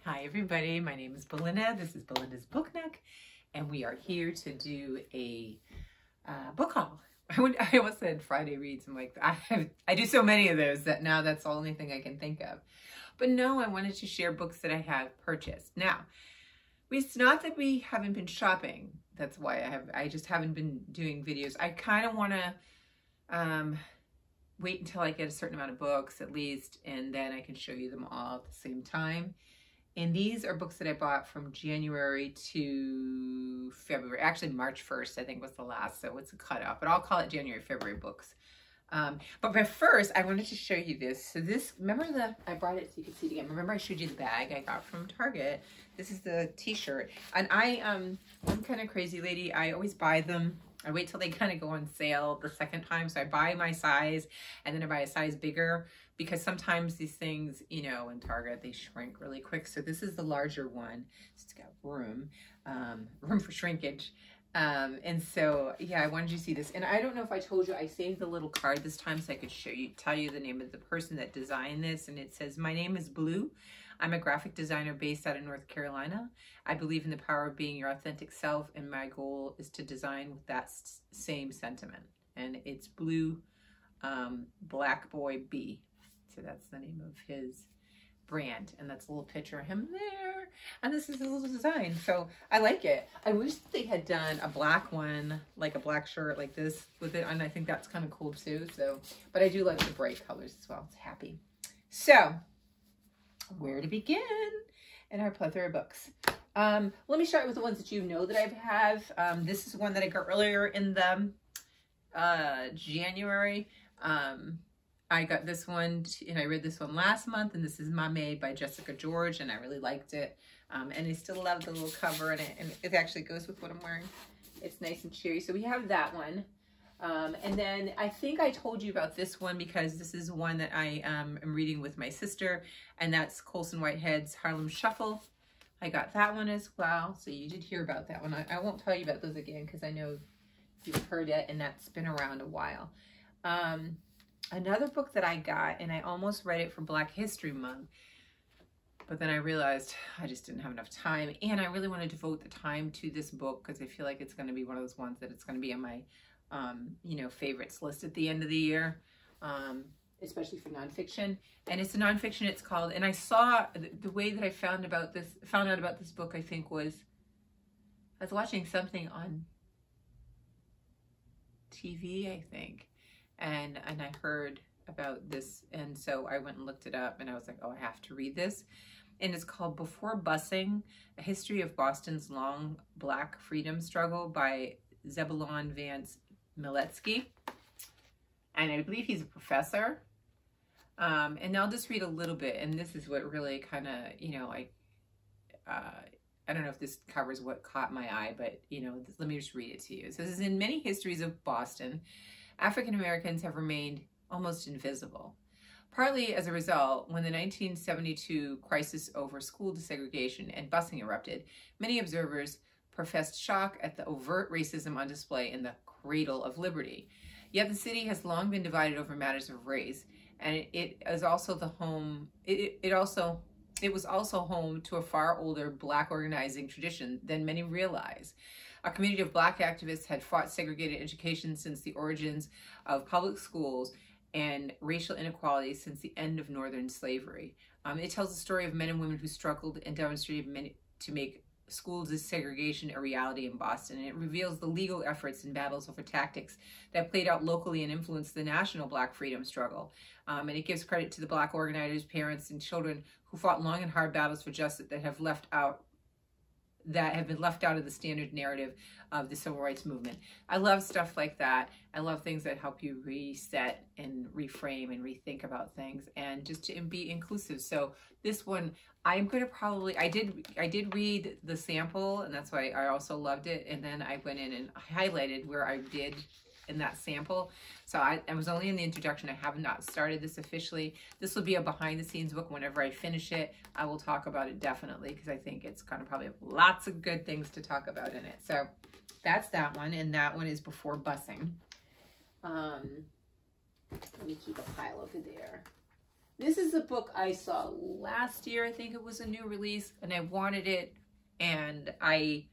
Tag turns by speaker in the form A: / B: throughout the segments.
A: Hi everybody, my name is Belinda. This is Belinda's Book Nook, and we are here to do a book haul. I almost said Friday reads. I'm like, I do so many of those that now that's the only thing I can think of. But no, I wanted to share books that I have purchased. Now, it's not that we haven't been shopping. That's why I just haven't been doing videos. I kind of want to wait until I get a certain amount of books at least, and then I can show you them all at the same time. And these are books that I bought from January to February. Actually, March 1st, I think was the last, so it's a cutoff. But I'll call it January, February books. But first, I wanted to show you this. So this, remember I brought it so you can see it again. Remember I showed you the bag I got from Target? This is the t-shirt. And I'm kind of crazy lady. I always buy them. I wait till they kind of go on sale the second time. So I buy my size and then I buy a size bigger because sometimes these things, you know, in Target, they shrink really quick. So this is the larger one. So it's got room for shrinkage. And so, yeah, I wanted you to see this. And I don't know if I told you, I saved the little card this time so I could tell you the name of the person that designed this. And it says, "My name is Blue. I'm a graphic designer based out of North Carolina. I believe in the power of being your authentic self, and my goal is to design with that same sentiment." And it's Blue Black Boy B. So that's the name of his brand. And that's a little picture of him there. And this is his little design. So I like it. I wish they had done a black one, like a black shirt like this with it. And I think that's kind of cool too. So, but I do like the bright colors as well. It's happy. So, where to begin in our plethora of books? Let me start with the ones that you know that I have. This is one that I got earlier in the January. I got this one, and I read this one last month, and this is Mame by Jessica George, and I really liked it. And I still love the little cover in it, and it actually goes with what I'm wearing. It's nice and cheery. So we have that one. And then I think I told you about this one because this is one that I am reading with my sister, and that's Colson Whitehead's Harlem Shuffle. I got that one as well. So you did hear about that one. I won't tell you about those again because I know you've heard it, and that's been around a while. Another book that I got, and I almost read it for Black History Month, but then I realized I just didn't have enough time, and I really want to devote the time to this book because I feel like it's going to be one of those ones that it's going to be on my, you know, favorites list at the end of the year, especially for nonfiction. And it's a nonfiction. It's called, and I saw the way that I found out about this book, I think was, I was watching something on TV, I think. And I heard about this, and so I went and looked it up, and I was like, oh, I have to read this. And it's called Before Busing, A History of Boston's Long Black Freedom Struggle by Zebulon Vance Miletsky. And I believe he's a professor. And I'll just read a little bit, and this is what really kind of, you know, I don't know if this covers what caught my eye, but, you know, let me just read it to you. So this is, in many histories of Boston, African Americans have remained almost invisible. Partly as a result, when the 1972 crisis over school desegregation and busing erupted, many observers professed shock at the overt racism on display in the cradle of liberty. Yet the city has long been divided over matters of race, and it is also the home. It was also home to a far older Black organizing tradition than many realize. A community of Black activists had fought segregated education since the origins of public schools and racial inequality since the end of Northern slavery. It tells the story of men and women who struggled and demonstrated to make school desegregation a reality in Boston. And it reveals the legal efforts and battles over tactics that played out locally and influenced the national Black freedom struggle. And it gives credit to the Black organizers, parents, and children who fought long and hard battles for justice that have been left out of the standard narrative of the civil rights movement. I love stuff like that. I love things that help you reset and reframe and rethink about things, and just to be inclusive. So this one, I'm going to probably, I did read the sample, and that's why I also loved it. And then I went in and highlighted where I did in that sample. So I was only in the introduction. I have not started this officially. This will be a behind the scenes book. Whenever I finish it, I will talk about it definitely, because I think it's going to probably have lots of good things to talk about in it. So that's that one, and that one is Before Busing. Let me keep a pile over there. This is a book I saw last year. I think it was a new release, and I wanted it, and I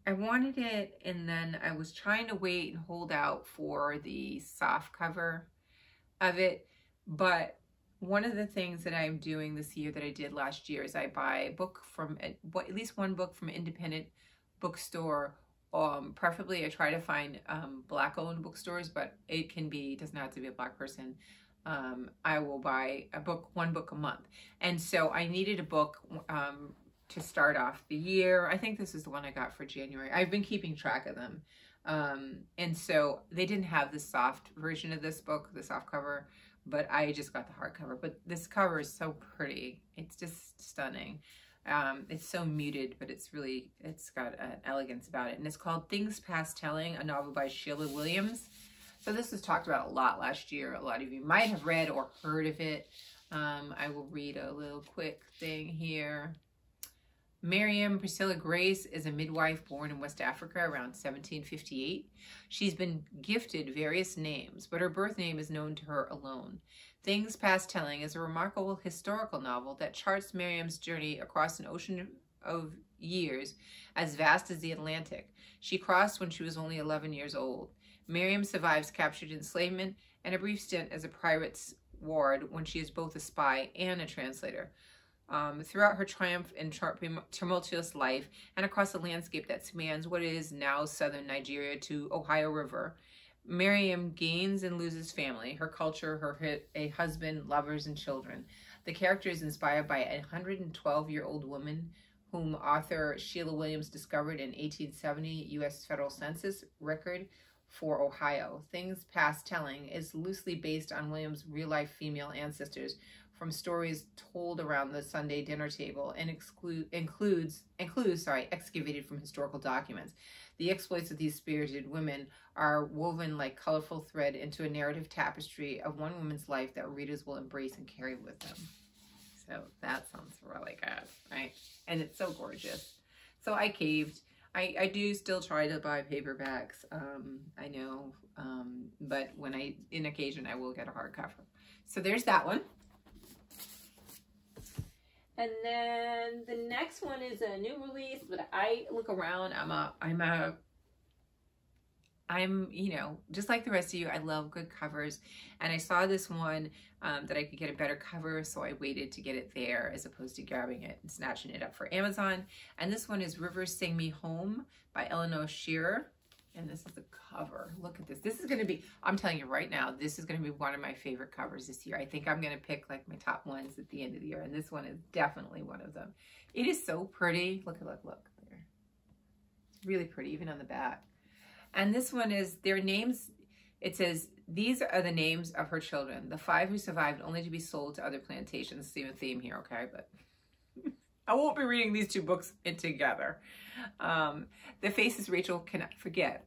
A: wanted it, and then I was trying to wait and hold out for the soft cover of it. But one of the things that I'm doing this year that I did last year is I buy a book from, at least one book from an independent bookstore. Preferably I try to find Black-owned bookstores, but it can be, doesn't have to be a Black person. I will buy one book a month. And so I needed a book to start off the year. I think this is the one I got for January. I've been keeping track of them. And so they didn't have the soft version of this book, the soft cover, but I just got the hardcover. But this cover is so pretty. It's just stunning. It's so muted, but it's got an elegance about it. And it's called Things Past Telling, a novel by Sheila Williams. So this was talked about a lot last year. A lot of you might have read or heard of it. I will read a little quick thing here. Miriam Priscilla Grace is a midwife born in West Africa around 1758. She's been gifted various names, but her birth name is known to her alone. Things Past Telling is a remarkable historical novel that charts Miriam's journey across an ocean of years as vast as the Atlantic. She crossed when she was only 11 years old. Miriam survives captured enslavement and a brief stint as a pirate's ward when she is both a spy and a translator. Throughout her triumph and tumultuous life and across a landscape that spans what is now southern Nigeria to Ohio River, Miriam gains and loses family, her culture, a husband, lovers, and children. The character is inspired by a 112-year-old woman whom author Sheila Williams discovered in 1870 U.S. federal census record for Ohio. Things Past Telling is loosely based on Williams' real-life female ancestors from stories told around the Sunday dinner table and includes excavated from historical documents. The exploits of these spirited women are woven like colorful thread into a narrative tapestry of one woman's life that readers will embrace and carry with them. So that sounds really good, right? And it's so gorgeous. So I caved. I do still try to buy paperbacks, I know, but in occasion I will get a hardcover. So there's that one. And then the next one is a new release, but I look around, I'm, you know, just like the rest of you, I love good covers. And I saw this one that I could get a better cover, so I waited to get it there as opposed to grabbing it and snatching it up for Amazon. And this one is Rivers Sing Me Home by Eleanor Shearer. And this is the cover. Look at this. This is going to be, I'm telling you right now, this is going to be one of my favorite covers this year. I think I'm going to pick like my top ones at the end of the year. And this one is definitely one of them. It is so pretty. Look there. It's really pretty, even on the back. And this one is their names. It says, these are the names of her children, the 5 who survived only to be sold to other plantations. Same theme here, okay? But I won't be reading these two books together. The faces Rachel cannot forget.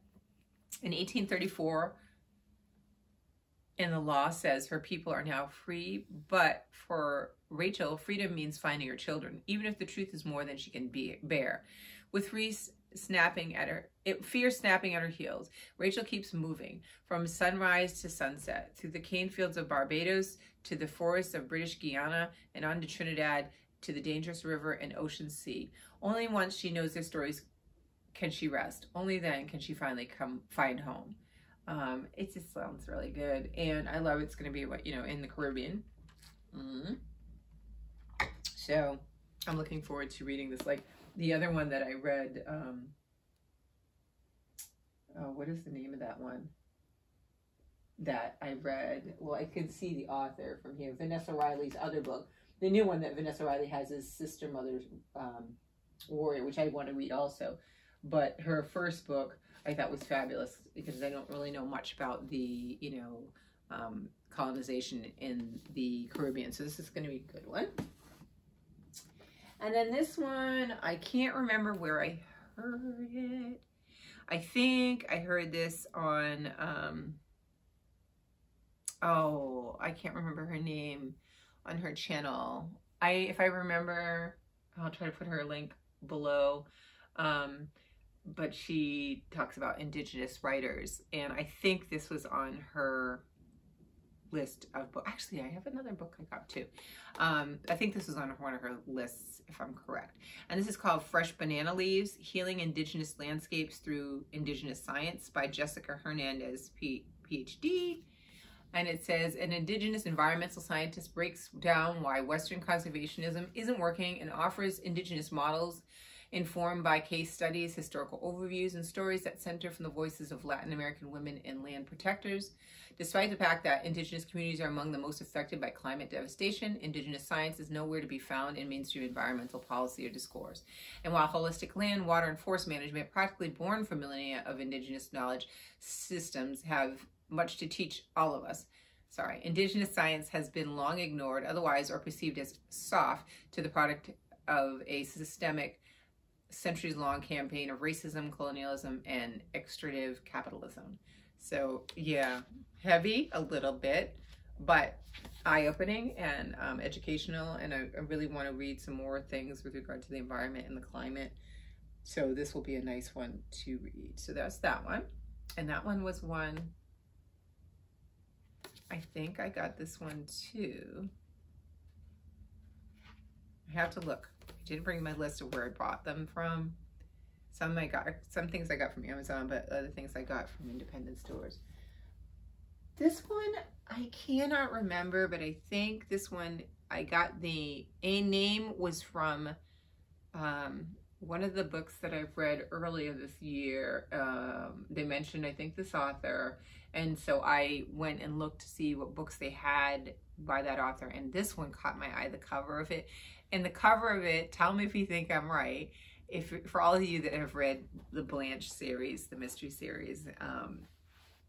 A: In 1834, and the law says her people are now free, but for Rachel, freedom means finding her children, even if the truth is more than she can bear. With fear snapping at her heels, Rachel keeps moving from sunrise to sunset, through the cane fields of Barbados to the forests of British Guiana and on to Trinidad to the dangerous river and ocean sea. Only once she knows their stories can she rest. Only then can she finally find home. It just sounds really good, and I love it's going to be what, you know, in the Caribbean. So I'm looking forward to reading this. Like the other one that I read, what is the name of that one that I read? Well, I can see the author from here. Vanessa Riley's other book. The new one that Vanessa Riley has is Sister Mother's Warrior, which I want to read also. But her first book I thought was fabulous because I don't really know much about the, you know, colonization in the Caribbean. So this is going to be a good one. And then this one, I can't remember where I heard it. I think I heard this on, oh, I can't remember her name on her channel. If I remember, I'll try to put her link below. But she talks about Indigenous writers, and I think this was on her list of books. Actually, I have another book I got too. I think this was on one of her lists, if I'm correct. And this is called Fresh Banana Leaves, Healing Indigenous Landscapes Through Indigenous Science by Jessica Hernandez, PhD. And it says, an indigenous environmental scientist breaks down why Western conservationism isn't working and offers indigenous models informed by case studies, historical overviews, and stories that center from the voices of Latin American women and land protectors. Despite the fact that indigenous communities are among the most affected by climate devastation, indigenous science is nowhere to be found in mainstream environmental policy or discourse. And while holistic land, water, and forest management, practically born from millennia of indigenous knowledge systems, have much to teach all of us. Indigenous science has been long ignored, otherwise, or perceived as soft, to the product of a systemic, centuries-long campaign of racism, colonialism, and extractive capitalism. So yeah, heavy a little bit, but eye-opening and educational, and I really want to read some more things with regard to the environment and the climate. So this will be a nice one to read. So that's that one. And that one was one, I think I got this one too. I have to look. I didn't bring my list of where I bought them from. Some things I got from Amazon, but other things I got from independent stores. This one, I cannot remember, but I think this one, I got a name was from one of the books that I've read earlier this year. They mentioned, I think, this author. And so I went and looked to see what books they had by that author. And this one caught my eye, the cover of it. And the cover of it, tell me if you think I'm right, for all of you that have read the Blanche series, the mystery series,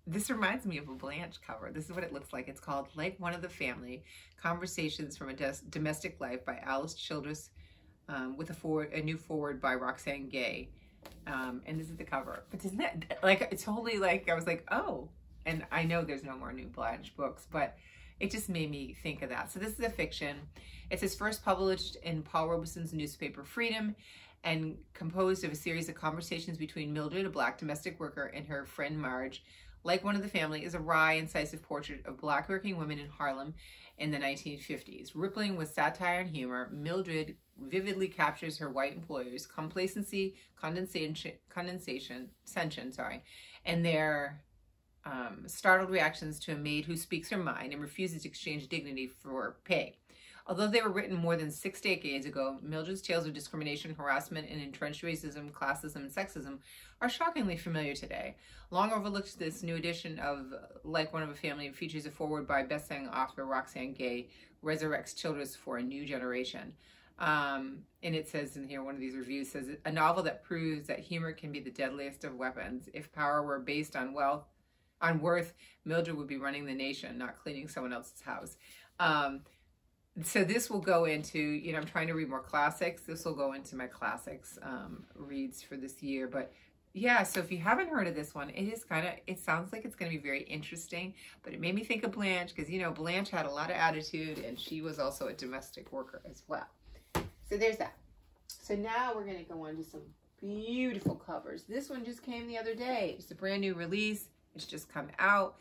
A: this reminds me of a Blanche cover. This is what it looks like. It's called Like One of the Family, Conversations from a Domestic Life by Alice Childress, with a new foreword by Roxane Gay. And this is the cover. But isn't that, like, it's totally like, I was like, oh, and I know there's no more new Blanche books, but it just made me think of that. So this is a fiction. It says first published in Paul Robeson's newspaper Freedom, and composed of a series of conversations between Mildred, a Black domestic worker, and her friend Marge. Like One of the Family is a wry, incisive portrait of Black working women in Harlem in the 1950s. Rippling with satire and humor, Mildred vividly captures her white employers' complacency, condescension, and their startled reactions to a maid who speaks her mind and refuses to exchange dignity for pay. Although they were written more than 6 decades ago, Mildred's tales of discrimination, harassment, and entrenched racism, classism, and sexism are shockingly familiar today. Long overlooked, this new edition of Like One of a Family features a foreword by best-selling author Roxane Gay, resurrects Childress for a new generation. And it says in here, one of these reviews says, a novel that proves that humor can be the deadliest of weapons. If power were based on worth, Mildred would be running the nation, not cleaning someone else's house. So this will go into, I'm trying to read more classics. This will go into my classics reads for this year. But yeah, so if you haven't heard of this one, it sounds like it's going to be very interesting. But it made me think of Blanche because, Blanche had a lot of attitude and she was also a domestic worker as well. So there's that. So now we're going to go on to some beautiful covers. This one just came the other day. It's a brand new release. It's just come out.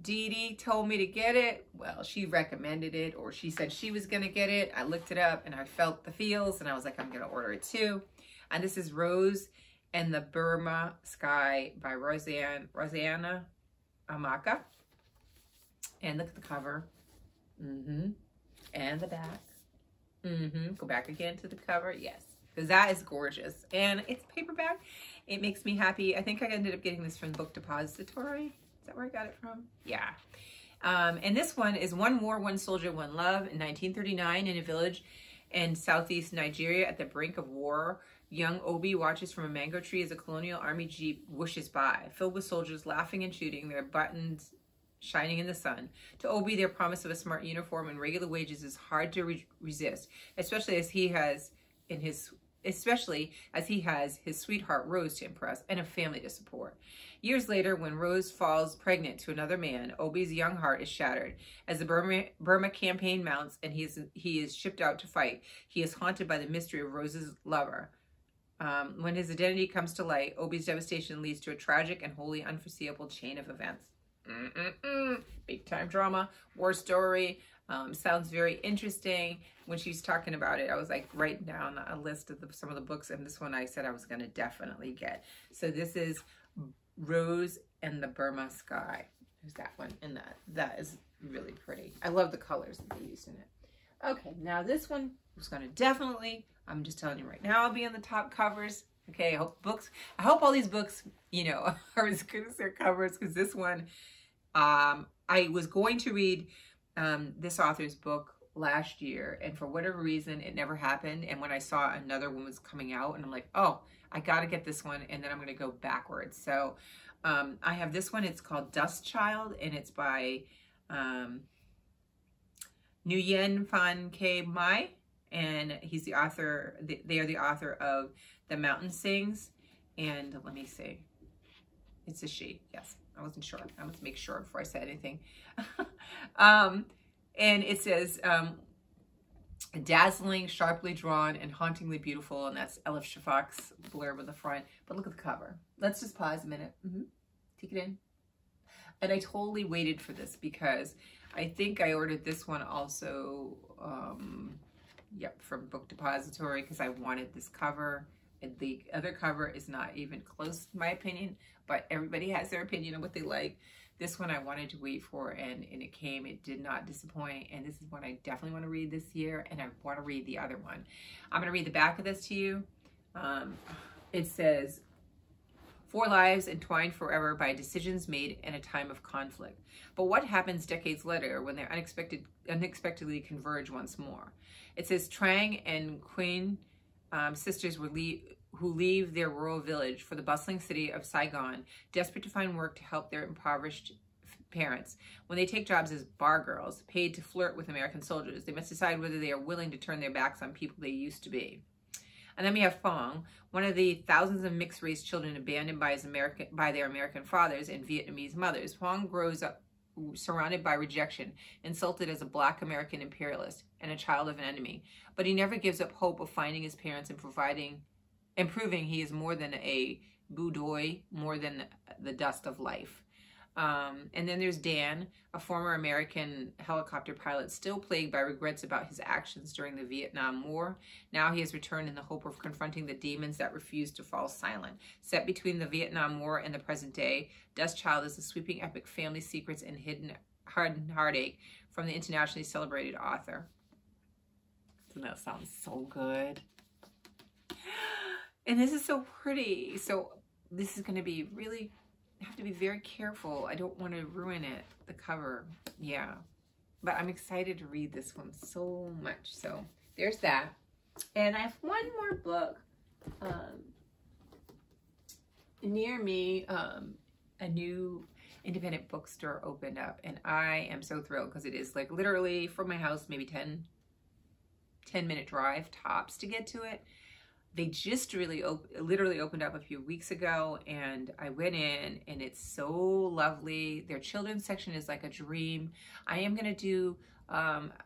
A: Dee Dee told me to get it. Well, she recommended it, or she said she was going to get it. I looked it up and I felt the feels and I was like, I'm going to order it too. And this is Rose and the Burma Skye by Rosanna Amaka. And look at the cover. And the back. Go back again to the cover. Yes, because that is gorgeous. And it's paperback. It makes me happy. I think I ended up getting this from Book Depository. Is that where I got it from? Yeah. And this one is One War, One Soldier, One Love. In 1939, in a village in southeast Nigeria at the brink of war, young Obi watches from a mango tree as a colonial army jeep whooshes by, filled with soldiers laughing and shooting, their buttons shining in the sun. To Obi, their promise of a smart uniform and regular wages is hard to resist, especially as he has his sweetheart Rose to impress and a family to support. Years later, when Rose falls pregnant to another man, Obi's young heart is shattered. As the Burma campaign mounts and he is shipped out to fight, he is haunted by the mystery of Rose's lover. When his identity comes to light, Obi's devastation leads to a tragic and wholly unforeseeable chain of events. Big time drama, war story. Sounds very interesting. When she's talking about it, I was like writing down a list of some of the books, and this one I said I was going to definitely get. So this is Rose and the Burma Skye. There's that one, and that is really pretty. I love the colors that they used in it. Okay, now this one was going to definitely, I'm just telling you right now, I'll be on the top covers. Okay, I hope all these books, you know, are as good as their covers, because this one, I was going to read this author's book last year, and for whatever reason, it never happened. And when I saw another one was coming out, and I'm like, oh, I got to get this one, and then I'm going to go backwards. So I have this one. It's called Dust Child, and it's by Nguyen Phan K Mai, and he's the author. They are the author of The Mountain Sings, and let me see. It's a she. Yes, I wasn't sure. I must make sure before I said anything. And it says, dazzling, sharply drawn, and hauntingly beautiful. And that's Elif Shafak's blurb on the front. But look at the cover. Let's just pause a minute. Take it in. And I totally waited for this because I think I ordered this one also, from Book Depository, because I wanted this cover. And the other cover is not even close to my opinion, but everybody has their opinion on what they like. This one I wanted to wait for, and it came. It did not disappoint, and this is one I definitely want to read this year, and I want to read the other one. I'm going to read the back of this to you. It says, 4 lives entwined forever by decisions made in a time of conflict. But what happens decades later when they unexpectedly converge once more? It says, Trang and Queen sisters who leave their rural village for the bustling city of Saigon, desperate to find work to help their impoverished parents. When they take jobs as bar girls, paid to flirt with American soldiers, they must decide whether they are willing to turn their backs on people they used to be. And then we have Phong, one of the thousands of mixed-race children abandoned by their American fathers and Vietnamese mothers. Phong grows up surrounded by rejection, insulted as a Black American imperialist, and a child of an enemy. But he never gives up hope of finding his parents and proving he is more than a boudoir, more than the dust of life. And then there's Dan, a former American helicopter pilot, still plagued by regrets about his actions during the Vietnam War. Now he has returned in the hope of confronting the demons that refuse to fall silent. Set between the Vietnam War and the present day, Dust Child is a sweeping epic, family secrets and hidden heartache from the internationally celebrated author. Doesn't that sound so good? And this is so pretty. So this is going to be really, I have to be very careful. I don't want to ruin it, the cover. Yeah. But I'm excited to read this one so much. So there's that. And I have one more book near me. A new independent bookstore opened up. And I am so thrilled because it is like literally from my house, maybe 10-minute drive tops to get to it. They just literally opened up a few weeks ago, and I went in, and it's so lovely. Their children's section is like a dream. I am going to do,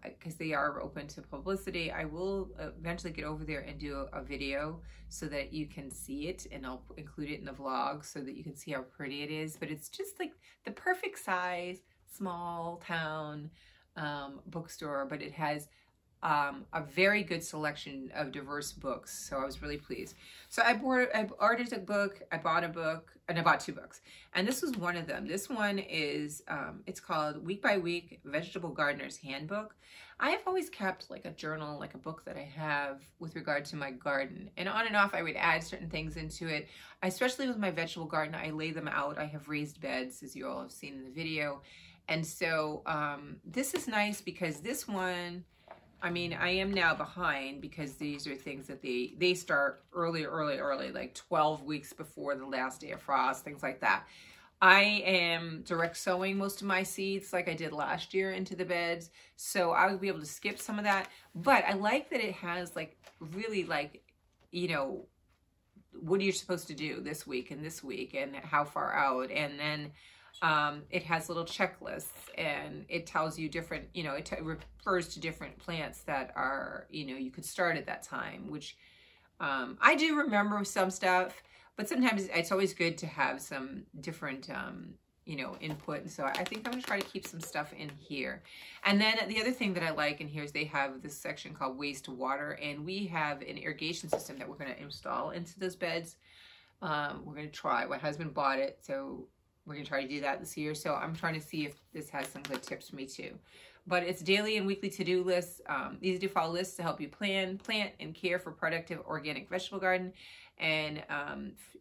A: because they are open to publicity, I will eventually get over there and do a video so that you can see it, and I'll include it in the vlog so that you can see how pretty it is. But it's just like the perfect size, small town bookstore, but it has a very good selection of diverse books. So I was really pleased. So I ordered a book, I bought a book, and I bought 2 books. And this was one of them. This one is, it's called Week by Week Vegetable Gardener's Handbook. I have always kept like a journal, like a book that I have with regard to my garden. And on and off, I would add certain things into it. Especially with my vegetable garden, I lay them out. I have raised beds, as you all have seen in the video. And so this is nice because this one, I mean, I am now behind because these are things that they start early, like 12 weeks before the last day of frost, things like that. I am direct sowing most of my seeds like I did last year into the beds, so I would be able to skip some of that. But I like that it has like really like, you know, what you're supposed to do this week and how far out, and then it has little checklists, and it tells you different, you know, it refers to different plants that are, you know, you could start at that time, which I do remember some stuff, but sometimes it's always good to have some different, you know, input. And so I think I'm gonna try to keep some stuff in here. And then the other thing that I like in here is they have this section called waste to water, and we have an irrigation system that we're gonna install into those beds. We're gonna try. My husband bought it, so we're gonna try to do that this year. So I'm trying to see if this has some good tips for me too. But it's daily and weekly to-do lists, easy to follow lists to help you plan, plant, and care for productive organic vegetable garden. And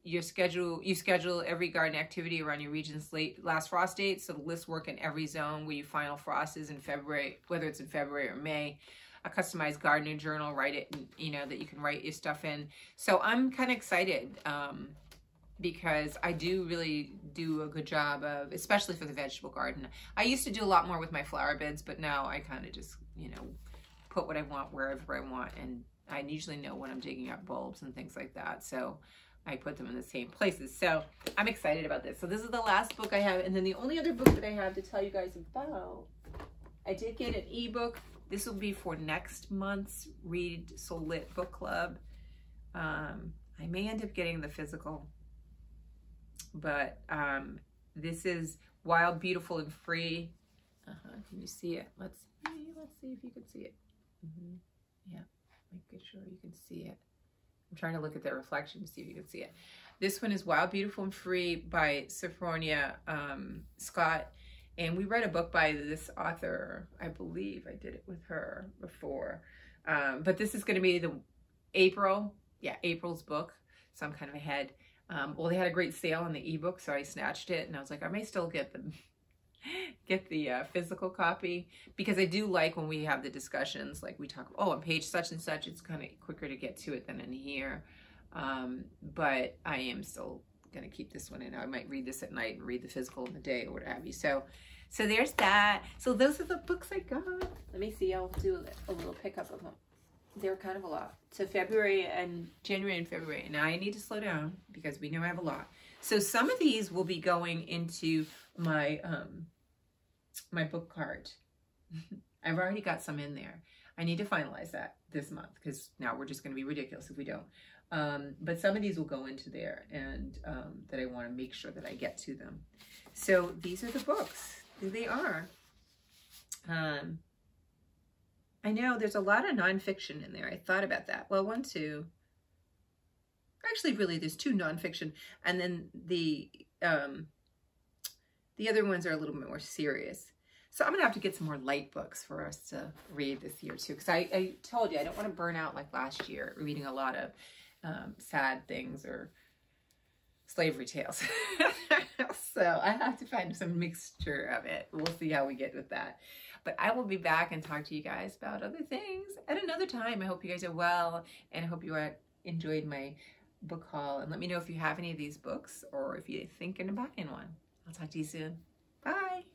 A: you schedule every garden activity around your region's last frost date. So the lists work in every zone where your final frost is in February, whether it's in February or May. A customized gardening journal, write it, you know, that you can write your stuff in. So I'm kind of excited because I do really do a good job of, especially for the vegetable garden. I used to do a lot more with my flower beds, but now I kind of just, you know, put what I want wherever I want, and I usually know when I'm digging up bulbs and things like that, so I put them in the same places. So I'm excited about this. So this is the last book I have, and then the only other book that I have to tell you guys about, I did get an ebook. This will be for next month's Read So Lit book club. I may end up getting the physical, but this is Wild, Beautiful, and Free. Can you see it? Let's see if you can see it. Yeah. Make sure you can see it. I'm trying to look at the reflection to see if you can see it. This one is Wild, Beautiful, and Free by Sophronia Scott. And we read a book by this author. I believe I did it with her before. But this is going to be the April's book. So I'm kind of ahead. Well, they had a great sale on the ebook, so I snatched it. And I was like, I may still get the physical copy, because I do like when we have the discussions, like we talk, oh, on page such and such, it's kind of quicker to get to it than in here. But I am still going to keep this one in. I might read this at night and read the physical in the day or what have you. So there's that. So those are the books I got. Let me see. I'll do a little pickup of them. They're kind of a lot. So January and February. Now I need to slow down because we know I have a lot. So some of these will be going into my my book cart. I've already got some in there. I need to finalize that this month, because now we're just going to be ridiculous if we don't. But some of these will go into there, and that I want to make sure that I get to them. So these are the books. There they are. I know there's a lot of nonfiction in there. I thought about that. Well, actually, really, there's 2 nonfiction, and then the other ones are a little bit more serious. So I'm going to have to get some more light books for us to read this year too. Because I told you, I don't want to burn out like last year reading a lot of sad things or slavery tales. So I have to find some mixture of it. We'll see how we get with that. But I will be back and talk to you guys about other things at another time. I hope you guys are well, and I hope you enjoyed my book haul. And let me know if you have any of these books or if you're thinking of buying one. I'll talk to you soon. Bye.